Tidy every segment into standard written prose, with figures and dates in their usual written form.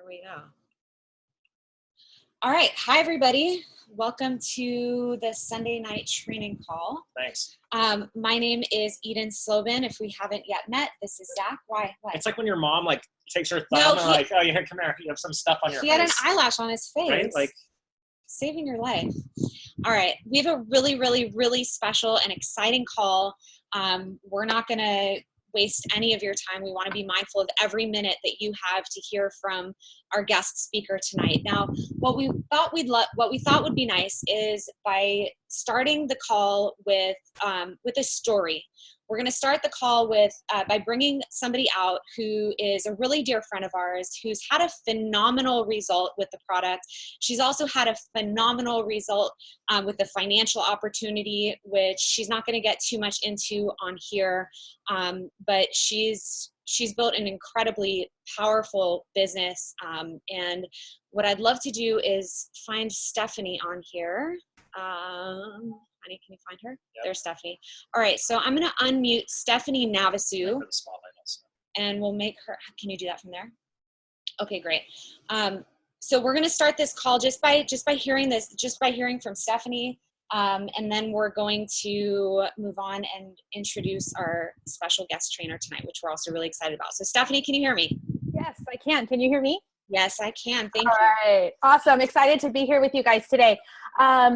we go. All right. Hi, everybody. Welcome to the Sunday night training call. Thanks. My name is Eden Slobin. If we haven't yet met, this is Zach. Why? What? It's like when your mom takes her thumb and like, oh, come here. You have some stuff on your face. He had an eyelash on his face. Right? Like saving your life. All right. We have a really, really, really special and exciting call. We're not going to waste any of your time. We want to be mindful of every minute that you have to hear from our guest speaker tonight. Now, what we thought would be nice is by starting the call with a story. We're going to start the call with by bringing somebody out who is a really dear friend of ours who's had a phenomenal result with the product. She's also had a phenomenal result with the financial opportunity, which she's not going to get too much into on here, but she's built an incredibly powerful business. And what I'd love to do is find Stephanie on here. Honey, can you find her? Yep. There's Stephanie. All right, so I'm going to unmute Stephanie Navasu, and we'll make her. Can you do that from there? Okay, great. So we're going to start this call just by hearing from Stephanie, and then we're going to move on and introduce our special guest trainer tonight, which we're also really excited about. So Stephanie, can you hear me? Yes, I can. Can you hear me? Yes, I can. Thank you. All right. Awesome. Excited to be here with you guys today.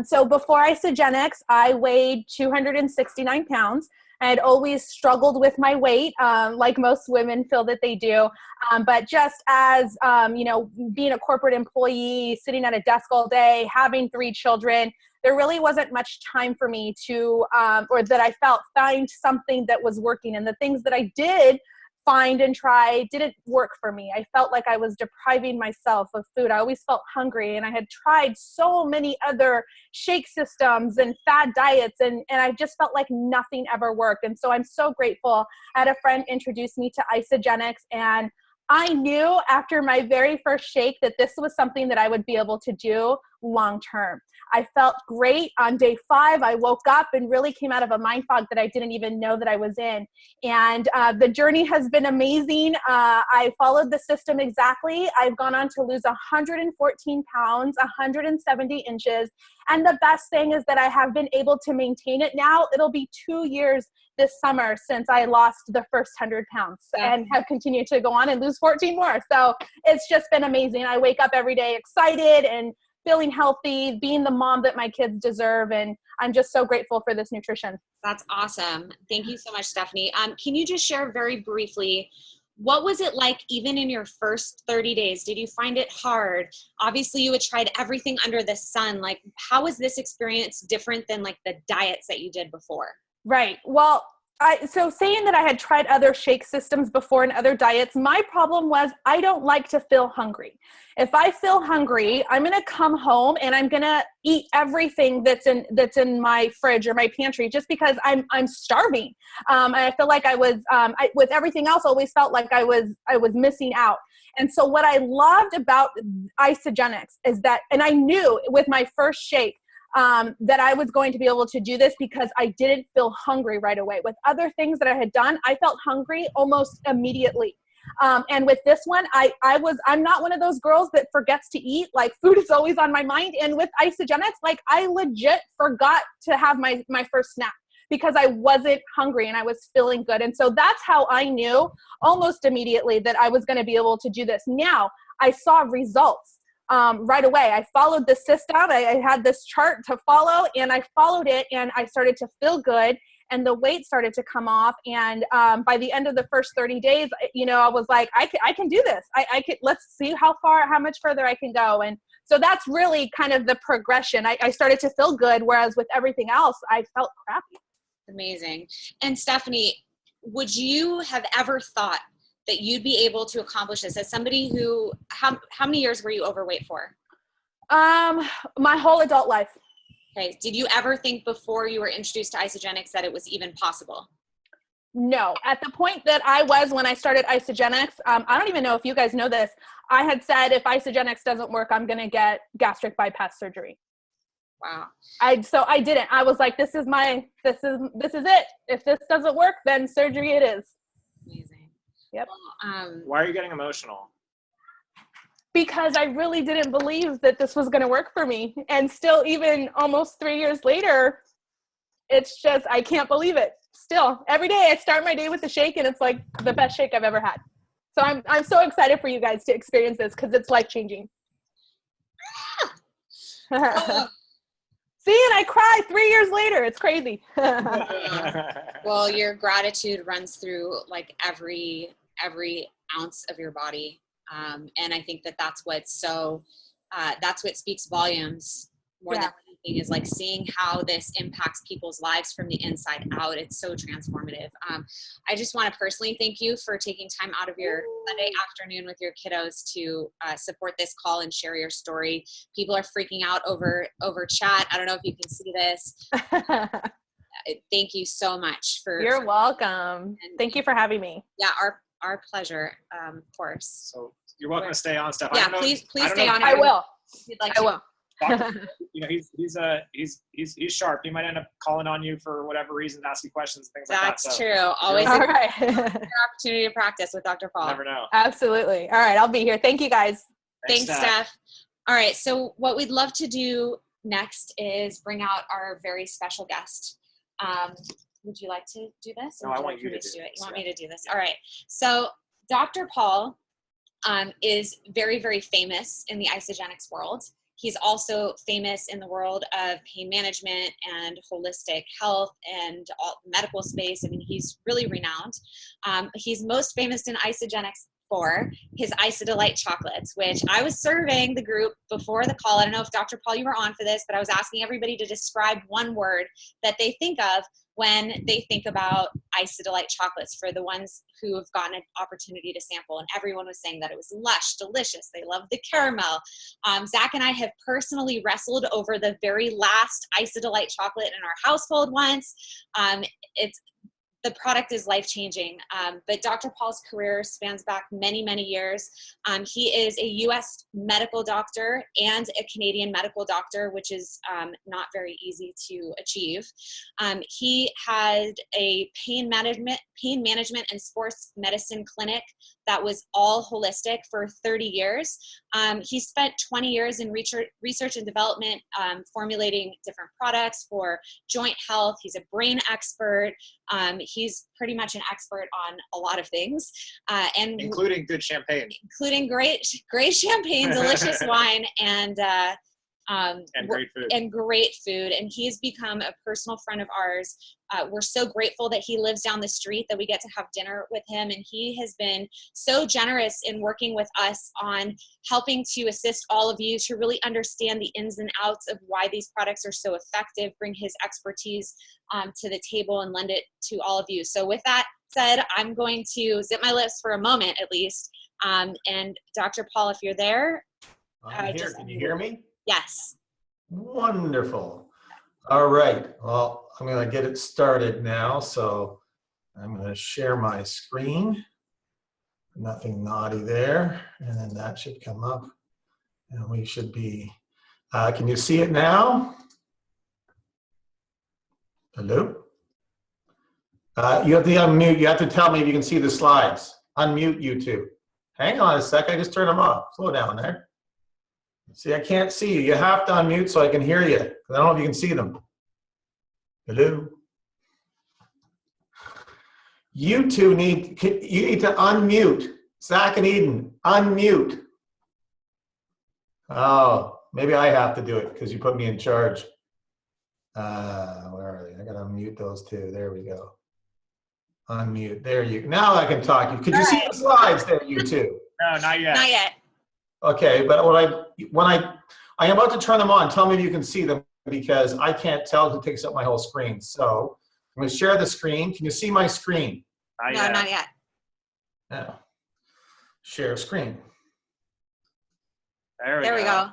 So before Isagenix, I weighed 269 pounds. I had always struggled with my weight, like most women feel that they do. But just as, being a corporate employee, sitting at a desk all day, having 3 children, there really wasn't much time for me to, or that I find something that was working. And the things that I did find and try didn't work for me. I felt like I was depriving myself of food. I always felt hungry, and I had tried so many other shake systems and fad diets, and I just felt like nothing ever worked. And so I'm so grateful. I had a friend introduce me to Isagenix, and I knew after my very first shake that this was something that I would be able to do long term. I felt great on day 5. I woke up and really came out of a mind fog that I didn't even know that I was in. And the journey has been amazing. I followed the system exactly. I've gone on to lose 114 pounds, 170 inches. And the best thing is that I have been able to maintain it now. It'll be 2 years this summer since I lost the first 100 pounds and have continued to go on and lose 14 more. So it's just been amazing. I wake up every day excited and feeling healthy, being the mom that my kids deserve. And I'm just so grateful for this nutrition. That's awesome. Thank you so much, Stephanie. Can you just share very briefly, what was it like even in your first 30 days? Did you find it hard? Obviously you had tried everything under the sun. Like, how was this experience different than like the diets that you did before? Right. Well, so saying that I had tried other shake systems before and other diets, my problem was I don't like to feel hungry. If I feel hungry, I'm going to come home and I'm going to eat everything that's in my fridge or my pantry just because I'm starving. And I feel like I was, with everything else, always felt like I was missing out. And so what I loved about Isagenix is that, and I knew with my first shake, that I was going to be able to do this because I didn't feel hungry right away. With other things that I had done, I felt hungry almost immediately. And with this one, I'm not one of those girls that forgets to eat. Like, food is always on my mind. And with Isagenix, like, I legit forgot to have my first snack because I wasn't hungry and I was feeling good. And so that's how I knew almost immediately that I was going to be able to do this. Now, I saw results. Right away. I followed the system. I had this chart to follow and I followed it and I started to feel good and the weight started to come off. And by the end of the first 30 days, I was like, I can do this. I can, let's see how much further I can go. And so that's really kind of the progression. I started to feel good, whereas with everything else, I felt crappy. Amazing. And Stephanie, would you have ever thought that you'd be able to accomplish this as somebody who, how many years were you overweight for? My whole adult life. Okay. Did you ever think before you were introduced to Isagenix that it was even possible? No. At the point that I was when I started Isagenix, I don't even know if you guys know this. I had said, if Isagenix doesn't work, I'm going to get gastric bypass surgery. Wow. So I didn't. I was like, this is it. If this doesn't work, then surgery it is. Amazing. Yep. Why are you getting emotional? because I really didn't believe that this was going to work for me. And still, even almost 3 years later, it's just, I can't believe it. Still, every day I start my day with a shake, and it's like the best shake I've ever had. So I'm so excited for you guys to experience this because it's life-changing. See, and I cry 3 years later. It's crazy. Well, your gratitude runs through like every ounce of your body. And I think that that's what speaks volumes more than anything, is like seeing how this impacts people's lives from the inside out. It's so transformative. I just want to personally thank you for taking time out of your Sunday afternoon with your kiddos to support this call and share your story. People are freaking out over chat. I don't know if you can see this. Thank you so much for. You're welcome. Thank you for having me. Yeah, our pleasure, of course. So you're welcome to stay on, Steph. Yeah, please stay on. I will. I will. He's sharp. He might end up calling on you for whatever reason, ask you questions, things like that. That's true. Always all right. opportunity to practice with Dr. Paul. Never know. Absolutely. All right, I'll be here. Thank you, guys. Thanks, Steph. All right, so what we'd love to do next is bring out our very special guest. Would you like to do this? No, I want you to do it. You want me to do this? All right. So Dr. Paul is very, very famous in the Isagenix world. He's also famous in the world of pain management and holistic health and medical space. I mean, he's really renowned. He's most famous in Isagenix for his Isadelight chocolates, which I was serving the group before the call. I don't know if Dr. Paul, you were on for this, but I was asking everybody to describe one word that they think of when they think about Isadelight chocolates for the ones who have gotten an opportunity to sample. And everyone was saying that it was lush, delicious. They love the caramel. Zach and I have personally wrestled over the very last Isadelight chocolate in our household once. The product is life-changing, but Dr. Paul's career spans back many, many years. He is a U.S. medical doctor and a Canadian medical doctor, which is not very easy to achieve. He had a pain management and sports medicine clinic that was all holistic for 30 years. He spent 20 years in research and development, formulating different products for joint health. He's a brain expert. He's pretty much an expert on a lot and including good champagne, including great champagne, delicious wine, and great food. And he's become a personal friend of ours. We're so grateful that he lives down the street, that we get to have dinner with him. And he has been so generous in working with us on helping to assist all of you to really understand the ins and outs of why these products are so effective, bring his expertise to the table and lend it to all of you. So with that said, I'm going to zip my lips for a moment at least. And Dr. Paul, if you're there. I'm here. Can you hear me? Yes. Wonderful. All right. Well, I'm going to get it started now. So I'm going to share my screen. Nothing naughty there. And then that should come up. And we should be, can you see it now? Hello? You have to unmute. You have to tell me if you can see the slides. Unmute YouTube. Hang on a sec. I just turned them off. Slow down there. See, I can't see you. You have to unmute so I can hear you. I don't know if you can see them. Hello? You two need to unmute. Zach and Eden, unmute. Oh, maybe I have to do it because you put me in charge. Where are they? I got to unmute those two. There we go. Unmute. There you go. Now I can talk to you. Could you see the slides there, you two? No, not yet. Not yet. Okay, but when I am about to turn them on, tell me if you can see them because I can't tell if it takes up my whole screen. So I'm going to share the screen. Can you see my screen? Not yet. No. Share screen. There we go.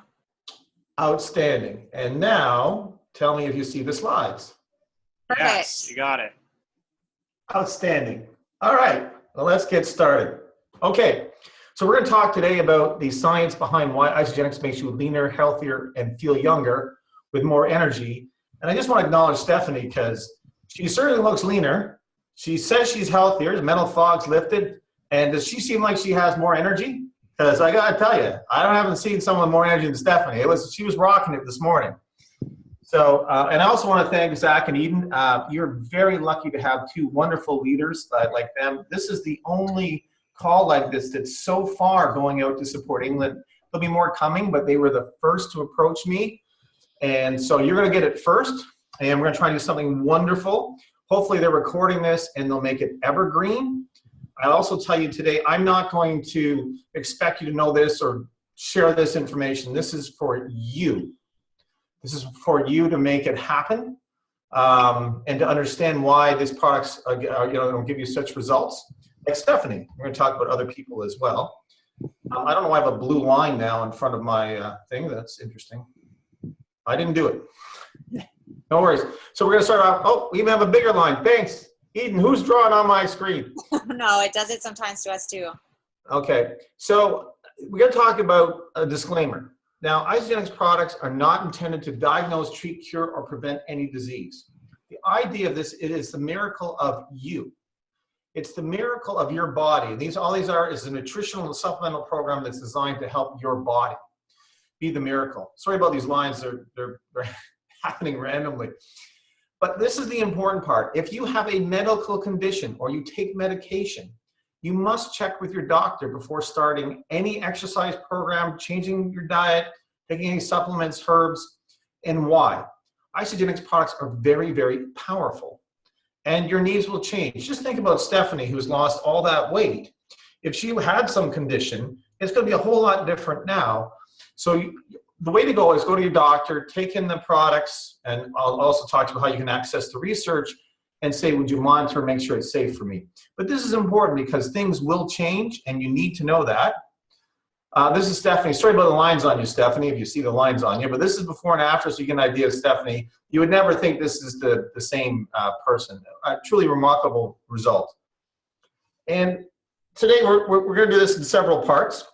Outstanding. And now tell me if you see the slides. Perfect. Yes, you got it. Outstanding. All right, well, let's get started. Okay, so we're going to talk today about the science behind why Isagenix makes you leaner, healthier, and feel younger with more energy. And I just want to acknowledge Stephanie because she certainly looks leaner. She says she's healthier, the mental fog's lifted. And does she seem like she has more energy? Because I got to tell you, I haven't seen someone more energy than Stephanie. She was rocking it this morning. So, and I also want to thank Zach and Eden. You're very lucky to have two wonderful leaders like them. This is the only call like this that's so far going out to support England. There'll be more coming, but they were the first to approach me. And so you're going to get it first, and we're going to try to do something wonderful. Hopefully they're recording this and they'll make it evergreen. I'll also tell you today, I'm not going to expect you to know this or share this information. This is for you. This is for you to make it happen, and to understand why these products don't give you such results. Like Stephanie, we're going to talk about other people as well. I don't know why I have a blue line now in front of my thing. That's interesting. I didn't do it. No worries. So we're going to start off. Oh, we even have a bigger line. Thanks. Eden, who's drawing on my screen? No, it does it sometimes to us too. Okay. So we're going to talk about a disclaimer. Now, Isagenix products are not intended to diagnose, treat, cure, or prevent any disease. The idea of this, it is the miracle of you. It's the miracle of your body. All these are is a nutritional and supplemental program that's designed to help your body be the miracle. Sorry about these lines, they're happening randomly. But this is the important part. If you have a medical condition or you take medication, you must check with your doctor before starting any exercise program, changing your diet, taking any supplements, herbs, and why. Isagenix products are very, very powerful, and your needs will change. Just think about Stephanie, who's lost all that weight. If she had some condition, it's going to be a whole lot different now. So the way to go is go to your doctor, take in the products, and I'll also talk to you about how you can access the research and say, would you monitor, make sure it's safe for me. But this is important because things will change, and you need to know that. This is Stephanie. Sorry about the lines on you, Stephanie, if you see the lines on you, but this is before and after, so you get an idea of Stephanie. You would never think this is the same person. A truly remarkable result. And today we're going to do this in several parts.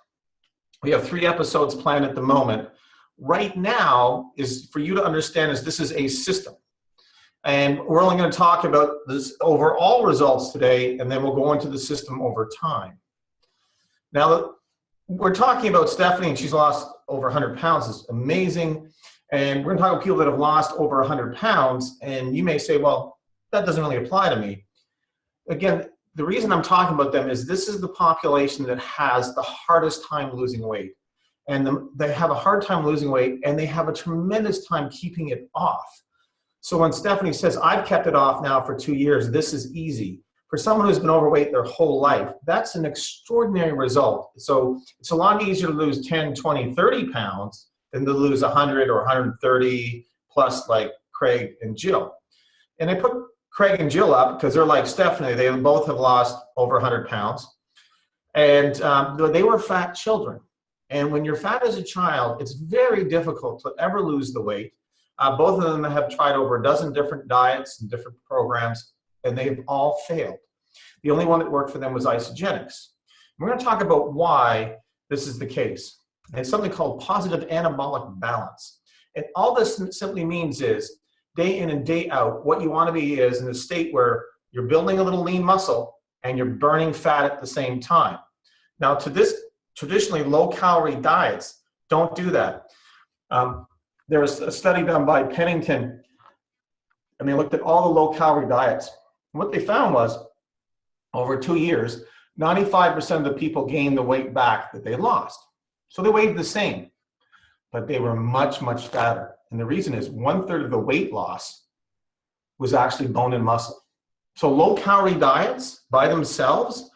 We have 3 episodes planned at the moment. Right now is for you to understand is this is a system. And we're only going to talk about this overall results today, and then we'll go into the system over time. Now, we're talking about Stephanie, and she's lost over 100 pounds. It's amazing. And we're going to talk about people that have lost over 100 pounds, and you may say, well, that doesn't really apply to me. Again, the reason I'm talking about them is this is the population that has the hardest time losing weight. And they have a hard time losing weight, and they have a tremendous time keeping it off. So when Stephanie says, I've kept it off now for 2 years, this is easy. For someone who's been overweight their whole life, that's an extraordinary result. So it's a lot easier to lose 10, 20, 30 pounds than to lose 100 or 130 plus like Craig and Jill. And I put Craig and Jill up because they're like Stephanie. They both have lost over 100 pounds. And they were fat children. And when you're fat as a child, it's very difficult to ever lose the weight. Both of them have tried over a dozen different diets and different programs, and they've all failed. The only one that worked for them was Isagenix. We're going to talk about why this is the case. And it's something called positive anabolic balance. And all this simply means is day in and day out, what you want to be is in a state where you're building a little lean muscle and you're burning fat at the same time. Now, to this traditionally low-calorie diets don't do that. There was a study done by Pennington, and they looked at all the low-calorie diets. And what they found was, over 2 years, 95% of the people gained the weight back that they lost. So they weighed the same, but they were much, much fatter. And the reason is 1/3 of the weight loss was actually bone and muscle. So low-calorie diets by themselves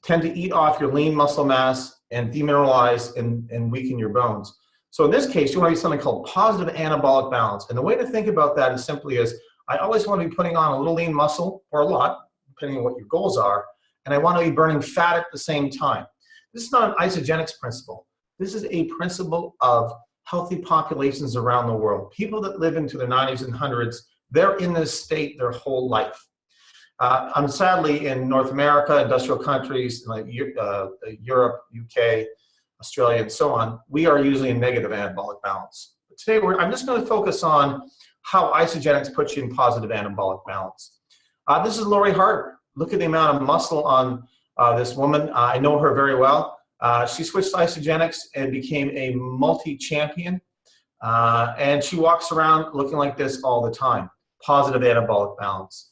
tend to eat off your lean muscle mass and demineralize and weaken your bones. So in this case, you want to be something called positive anabolic balance. And the way to think about that is simply is, I always want to be putting on a little lean muscle, or a lot, depending on what your goals are, and I want to be burning fat at the same time. This is not an Isagenix principle. This is a principle of healthy populations around the world. People that live into their 90s and 100s, they're in this state their whole life. Sadly, in North America, industrial countries like Europe, UK, Australia, and so on, we are usually in negative anabolic balance. But today, I'm just going to focus on how Isagenix puts you in positive anabolic balance. This is Lori Harder. Look at the amount of muscle on this woman. I know her very well. She switched to Isagenix and became a multi-champion. And she walks around looking like this all the time. Positive anabolic balance.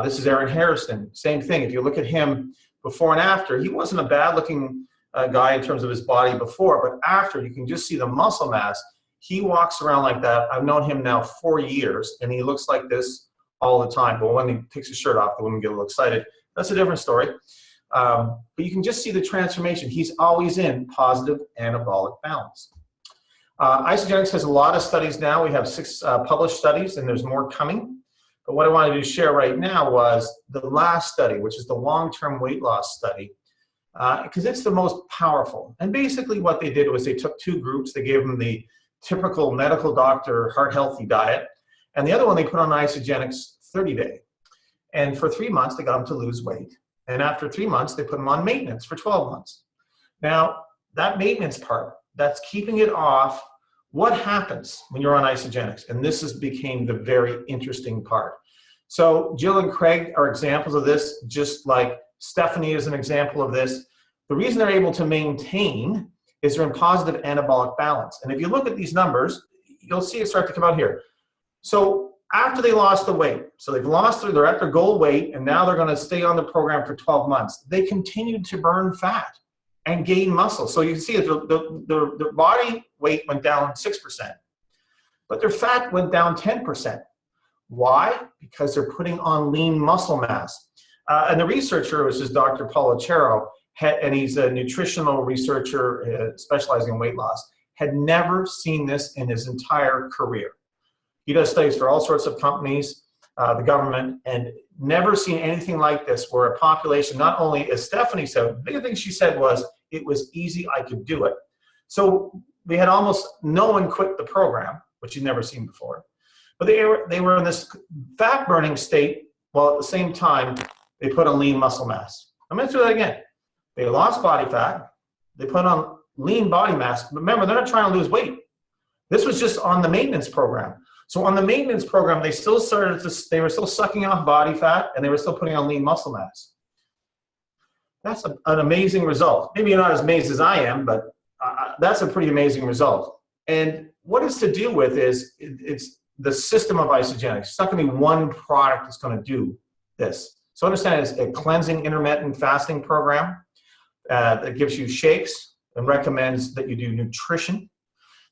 This is Aaron Harrison. Same thing. If you look at him before and after, he wasn't a bad-looking guy in terms of his body before, but after, you can just see the muscle mass. He walks around like that. I've known him now 4 years, and he looks like this all the time. But when he takes his shirt off, the women get a little excited. That's a different story. But you can just see the transformation. He's always in positive anabolic balance. Isagenix has a lot of studies now. We have 6 published studies, and there's more coming. But what I wanted to share right now was the last study, which is the long-term weight loss study, because it's the most powerful. And basically what they did was they took 2 groups. They gave them the typical medical doctor heart healthy diet, and the other one they put on Isagenix 30-day. And for 3 months, they got them to lose weight. And after 3 months, they put them on maintenance for 12 months. Now, that maintenance part, that's keeping it off. What happens when you're on Isagenix? And this became the very interesting part. So Jill and Craig are examples of this, just like Stephanie is an example of this. The reason they're able to maintain is they're in positive anabolic balance. And if you look at these numbers, you'll see it start to come out here. So after they lost the weight, so they're at their goal weight, and now they're going to stay on the program for 12 months. They continued to burn fat and gain muscle. So you can see their body weight went down 6%, but their fat went down 10%. Why? Because they're putting on lean muscle mass. And the researcher, which is Dr. Polachero, and he's a nutritional researcher specializing in weight loss, had never seen this in his entire career. He does studies for all sorts of companies, the government, and never seen anything like this where a population, not only, as Stephanie said, the big thing she said was, it was easy, I could do it. So we had almost no one quit the program, which you'd never seen before. But they were in this fat burning state, while at the same time, they put on lean muscle mass. I'm going to do that again. They lost body fat, they put on lean body mass. Remember, they're not trying to lose weight. This was just on the maintenance program. So on the maintenance program, they were still sucking off body fat, and they were still putting on lean muscle mass. That's an amazing result. Maybe you're not as amazed as I am, but that's a pretty amazing result. And what it's to do with is it's the system of Isagenix. It's not going to be one product that's going to do this. So understand it's a cleansing intermittent fasting program that gives you shakes and recommends that you do nutrition,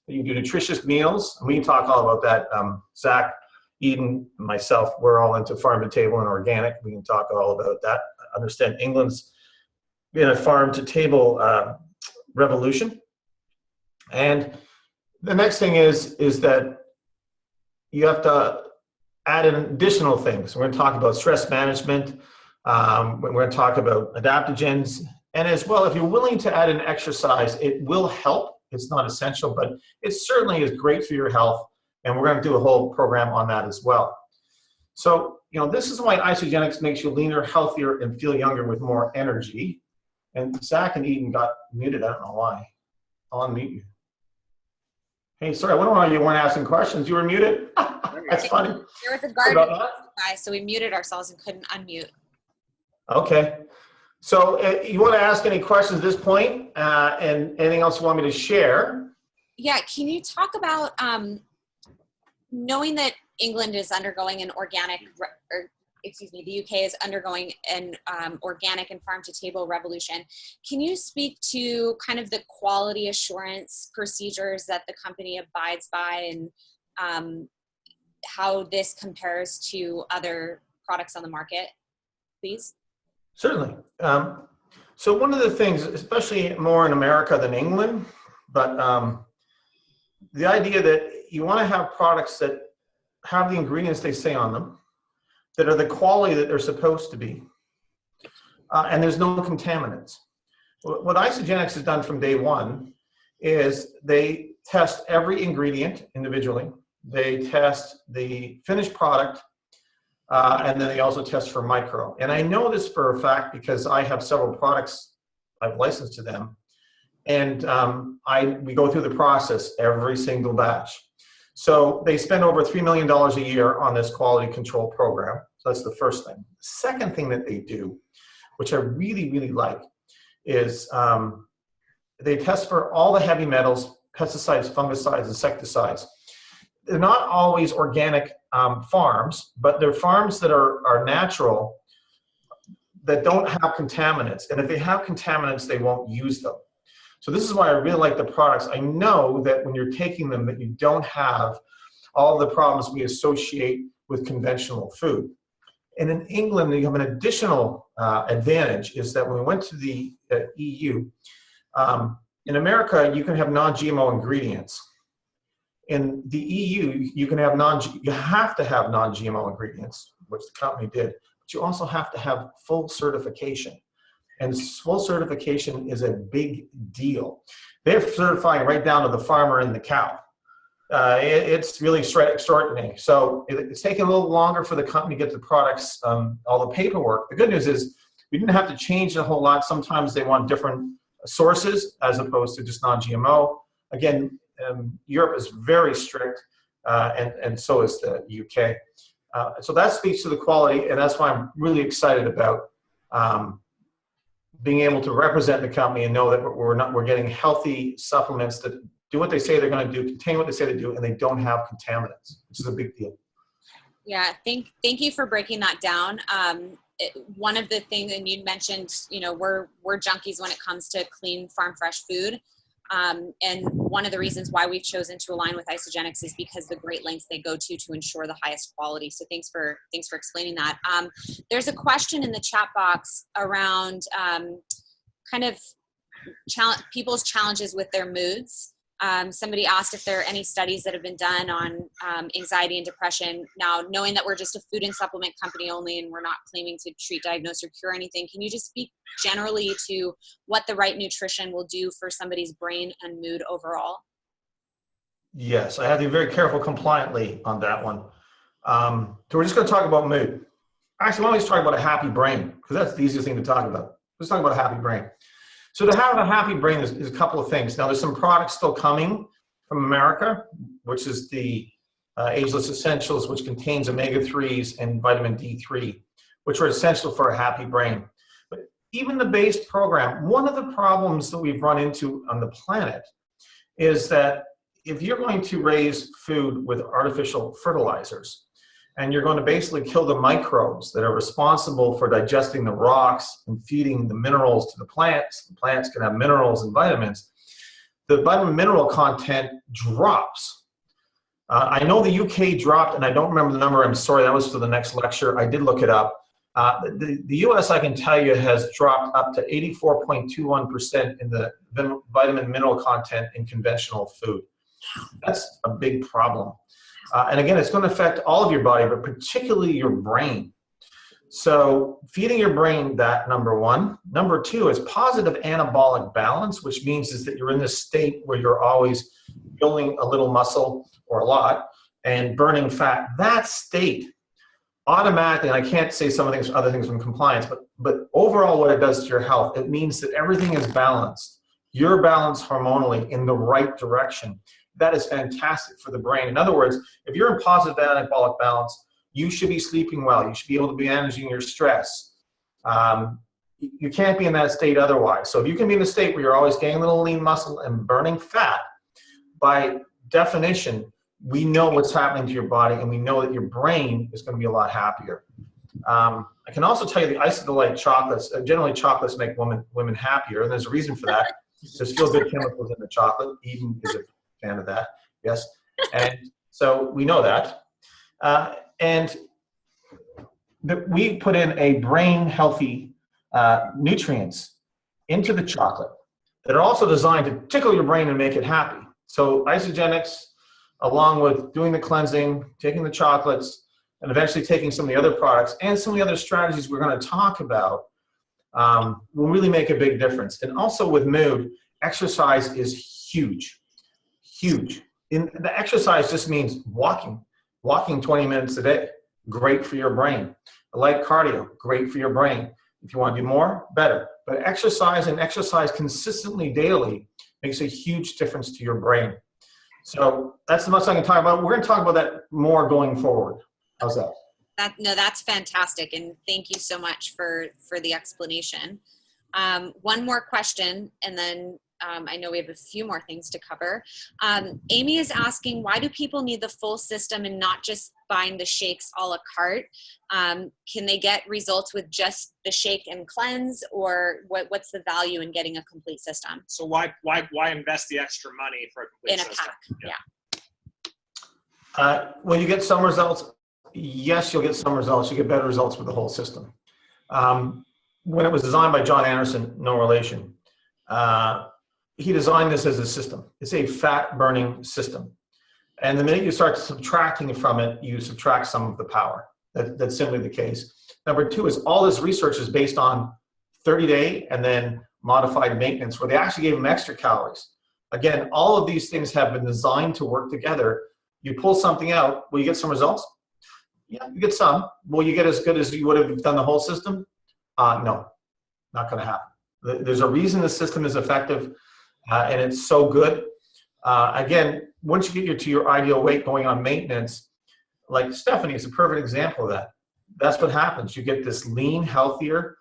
that you do nutritious meals. And we can talk all about that. Zach, Eden, and myself, we're all into farm to table and organic. We can talk all about that. I understand England's been a farm to table revolution. And the next thing is that you have to add in additional things. We're going to talk about stress management. We're going to talk about adaptogens. And as well, if you're willing to add an exercise, it will help. It's not essential, but it certainly is great for your health. And we're going to do a whole program on that as well. So, this is why Isagenix makes you leaner, healthier, and feel younger with more energy. And Zach and Eden got muted. I don't know why. I'll unmute you. Hey, sorry, I wonder why you weren't asking questions. You were muted? That's funny. There was a garden guys, so we muted ourselves and couldn't unmute. Okay. So you want to ask any questions at this point, and anything else you want me to share? Yeah, can you talk about knowing that England is undergoing an organic, the UK is undergoing an organic and farm-to-table revolution. Can you speak to kind of the quality assurance procedures that the company abides by, and how this compares to other products on the market, please? Certainly. So one of the things, especially more in America than England, but the idea that you want to have products that have the ingredients they say on them, that are the quality that they're supposed to be, and there's no contaminants. What Isagenix has done from day one is they test every ingredient individually. They test the finished product, and then they also test for micro. And I know this for a fact because I have several products I've licensed to them, and we go through the process every single batch. So they spend over $3 million a year on this quality control program. So that's the first thing. The second thing that they do, which I really, really like, is they test for all the heavy metals, pesticides, fungicides, insecticides. They're not always organic farms, but they're farms that are natural, that don't have contaminants. And if they have contaminants, they won't use them. So this is why I really like the products. I know that when you're taking them, that you don't have all the problems we associate with conventional food. And in England, you have an additional advantage, is that when we went to the EU, in America, you can have non-GMO ingredients. In the EU, you have to have non-GMO ingredients, which the company did, but you also have to have full certification. And full certification is a big deal. They're certifying right down to the farmer and the cow. It's really extraordinary. So it's taking a little longer for the company to get the products, all the paperwork. The good news is we didn't have to change a whole lot. Sometimes they want different sources as opposed to just non-GMO. Again, Europe is very strict, and so is the UK. So that speaks to the quality, and that's why I'm really excited about being able to represent the company and know that we're getting healthy supplements that do what they say they're going to do, contain what they say they do, and they don't have contaminants, which is a big deal. Yeah, thank you for breaking that down. One of the things, and you mentioned, we're junkies when it comes to clean, farm fresh food. And one of the reasons why we've chosen to align with Isagenix is because the great lengths they go to ensure the highest quality. So thanks for explaining that. There's a question in the chat box around kind of people's challenges with their moods. Somebody asked if there are any studies that have been done on anxiety and depression. Now, knowing that we're just a food and supplement company only and we're not claiming to treat, diagnose, or cure anything, can you just speak generally to what the right nutrition will do for somebody's brain and mood overall? Yes, I have to be very careful compliantly on that one. So we're just going to talk about mood. Actually, why don't we just talk about a happy brain, because that's the easiest thing to talk about. Let's talk about a happy brain. So to have a happy brain is a couple of things. Now, there's some products still coming from America, which is the Ageless Essentials, which contains omega-3s and vitamin D3, which are essential for a happy brain. But even the base program, one of the problems that we've run into on the planet is that if you're going to raise food with artificial fertilizers, and you're going to basically kill the microbes that are responsible for digesting the rocks and feeding the minerals to the plants can have minerals and vitamins, the vitamin mineral content drops. I know the UK dropped, and I don't remember the number. I'm sorry, that was for the next lecture. I did look it up. The US, I can tell you, has dropped up to 84.21% in the vitamin mineral content in conventional food. That's a big problem. And again, it's going to affect all of your body, but particularly your brain. So feeding your brain that, number one. Number two is positive anabolic balance, which means is that you're in this state where you're always building a little muscle or a lot and burning fat. That state automatically, and I can't say some of the other things from compliance, but overall what it does to your health, it means that everything is balanced. You're balanced hormonally in the right direction. That is fantastic for the brain. In other words, if you're in positive anabolic balance, you should be sleeping well. You should be able to be managing your stress. You can't be in that state otherwise. So if you can be in a state where you're always gaining a little lean muscle and burning fat, by definition, we know what's happening to your body, and we know that your brain is going to be a lot happier. I can also tell you the Isodelight chocolates, generally chocolates make women happier, and there's a reason for that. There's feel-good chemicals in the chocolate. Eden is a fan of that, yes. And so we know that. We put in a brain-healthy nutrients into the chocolate that are also designed to tickle your brain and make it happy. So Isagenix, along with doing the cleansing, taking the chocolates, and eventually taking some of the other products and some of the other strategies we're going to talk about, will really make a big difference. And also with mood, exercise is huge, huge. The exercise just means walking 20 minutes a day, great for your brain. Light cardio, great for your brain. If you want to do more, better. But exercise and exercise consistently daily makes a huge difference to your brain. So that's the most I can talk about. We're going to talk about that more going forward. How's that? That's fantastic, and thank you so much for the explanation. One more question, and then I know we have a few more things to cover. Amy is asking, why do people need the full system and not just buying the shakes a la carte? Can they get results with just the shake and cleanse, or what's the value in getting a complete system? So why invest the extra money for a complete In a system? pack, Yeah. When you get some results, yes, you'll get some results. You get better results with the whole system. When it was designed by John Anderson, no relation, he designed this as a system. It's a fat-burning system. And the minute you start subtracting from it, you subtract some of the power. That's simply the case. Number two is all this research is based on 30-day and then modified maintenance, where they actually gave them extra calories. Again, all of these things have been designed to work together. You pull something out, will you get some results? Yeah, you get some. Will you get as good as you would have done the whole system? No, not going to happen. There's a reason the system is effective, and it's so good. Again, once you get to your ideal weight going on maintenance, like Stephanie is a perfect example of that. That's what happens. You get this lean, healthier,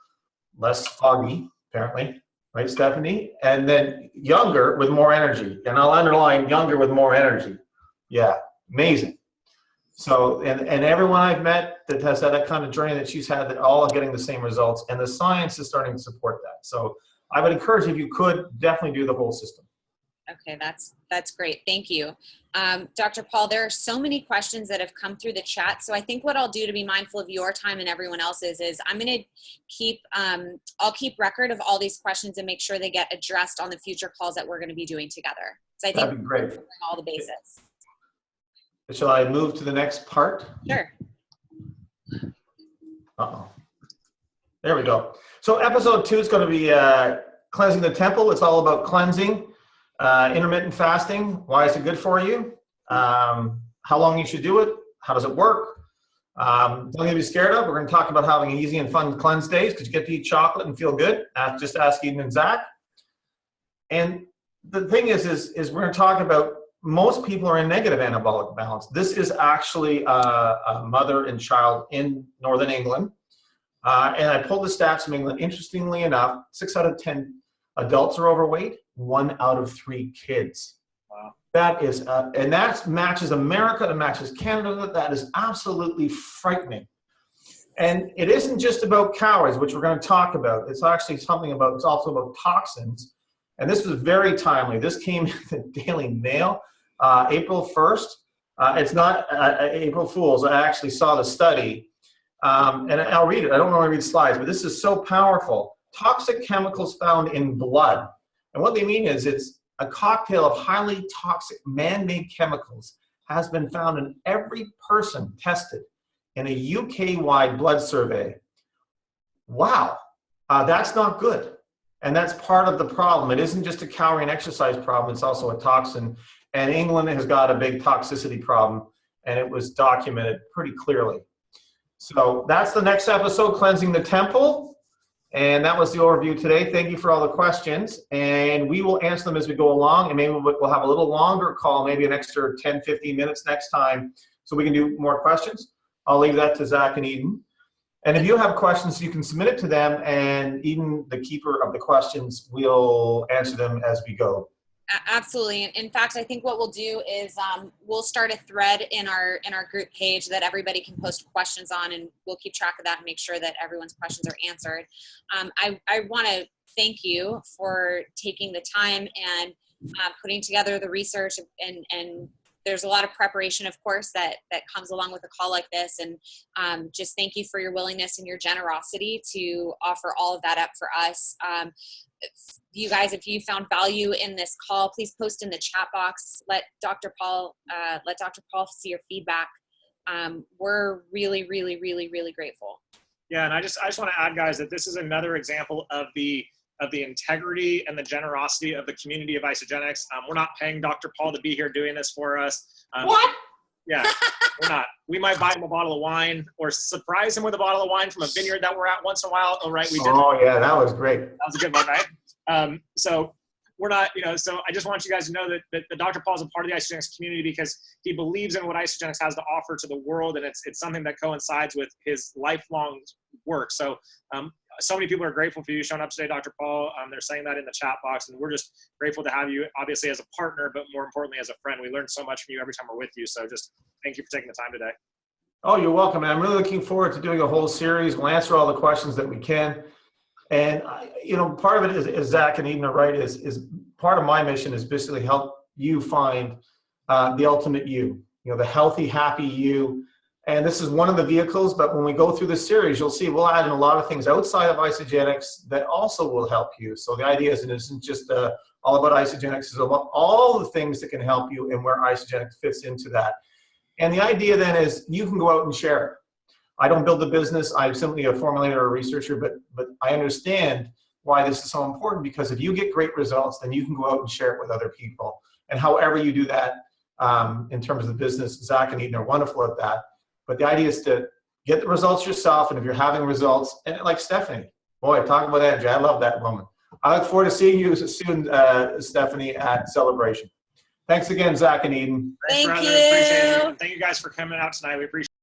less foggy, apparently, right, Stephanie? And then younger with more energy. And I'll underline younger with more energy. Yeah, amazing. So, and everyone I've met that has had that kind of journey that she's had, that all are getting the same results, and the science is starting to support that. So I would encourage, if you could, definitely do the whole system. Okay, that's great. Thank you. Dr. Paul, there are so many questions that have come through the chat. So I think what I'll do to be mindful of your time and everyone else's is I'm going to keep, I'll keep record of all these questions and make sure they get addressed on the future calls that we're going to be doing together. So I think that'd be great. we're covering all the bases. Shall I move to the next part? Sure. Uh-oh. There we go. So episode 2 is going to be cleansing the temple. It's all about cleansing, intermittent fasting. Why is it good for you? How long you should do it? How does it work? Something to be scared of. We're going to talk about having easy and fun cleanse days, because you get to eat chocolate and feel good. Just ask Eden and Zach. And the thing is we're going to talk about, most people are in negative anabolic balance. This is actually a mother and child in Northern England. And I pulled the stats from England. Interestingly enough, 6 out of 10 adults are overweight, 1 out of 3 kids. Wow. That is, and that matches America, it matches Canada. That is absolutely frightening. And it isn't just about calories, which we're going to talk about. It's actually something about, it's also about toxins. And this was very timely. This came in the Daily Mail, April 1st. It's not April Fool's. I actually saw the study. And I'll read it. I don't want to read slides, but this is so powerful. Toxic chemicals found in blood. And what they mean is it's a cocktail of highly toxic man-made chemicals has been found in every person tested in a UK-wide blood survey. Wow, that's not good. And that's part of the problem. It isn't just a calorie and exercise problem, it's also a toxin. And England has got a big toxicity problem, and it was documented pretty clearly. So that's the next episode, Cleansing the Temple. And that was the overview today. Thank you for all the questions. And we will answer them as we go along. And maybe we'll have a little longer call, maybe an extra 10, 15 minutes next time, so we can do more questions. I'll leave that to Zach and Eden. And if you have questions, you can submit it to them, and Eden, the keeper of the questions, will answer them as we go. Absolutely. In fact, I think what we'll do is we'll start a thread in our group page that everybody can post questions on, and we'll keep track of that and make sure that everyone's questions are answered. I want to thank you for taking the time and putting together the research, and there's a lot of preparation, of course, that comes along with a call like this. And just thank you for your willingness and your generosity to offer all of that up for us. You guys, if you found value in this call, please post in the chat box. Let Dr. Paul see your feedback. We're really, really, really, really grateful. Yeah, and I just want to add, guys, that this is another example of the integrity and the generosity of the community of Isagenix. We're not paying Dr. Paul to be here doing this for us. What? Yeah, we're not. We might buy him a bottle of wine or surprise him with a bottle of wine from a vineyard that we're at once in a while. Oh, right, we did. Oh, yeah, that was great. That was a good one, right? So we're not, so I just want you guys to know that Dr. Paul is a part of the Isagenix community because he believes in what Isagenix has to offer to the world, and it's something that coincides with his lifelong work. So so many people are grateful for you showing up today, Dr. Paul. They're saying that in the chat box, and we're just grateful to have you, obviously as a partner, but more importantly as a friend. We learn so much from you every time we're with you. So just thank you for taking the time today. Oh, you're welcome. And I'm really looking forward to doing a whole series. We'll answer all the questions that we can. And, part of it is Zach and Eden are right, is part of my mission is basically help you find the ultimate you, the healthy, happy you. And this is one of the vehicles, but when we go through the series, you'll see we'll add in a lot of things outside of Isagenix that also will help you. So the idea is it isn't just all about Isagenix, it's about all the things that can help you and where Isagenix fits into that. And the idea then is you can go out and share it. I don't build the business. I'm simply a formulator or a researcher, but I understand why this is so important, because if you get great results, then you can go out and share it with other people. And however you do that, in terms of the business, Zach and Eden are wonderful at that. But the idea is to get the results yourself, and if you're having results, and like Stephanie, boy, talk about energy. I love that woman. I look forward to seeing you soon, Stephanie, at Celebration. Thanks again, Zach and Eden. Thanks, Thank brother. you. Appreciate it. And thank you guys for coming out tonight. We appreciate it.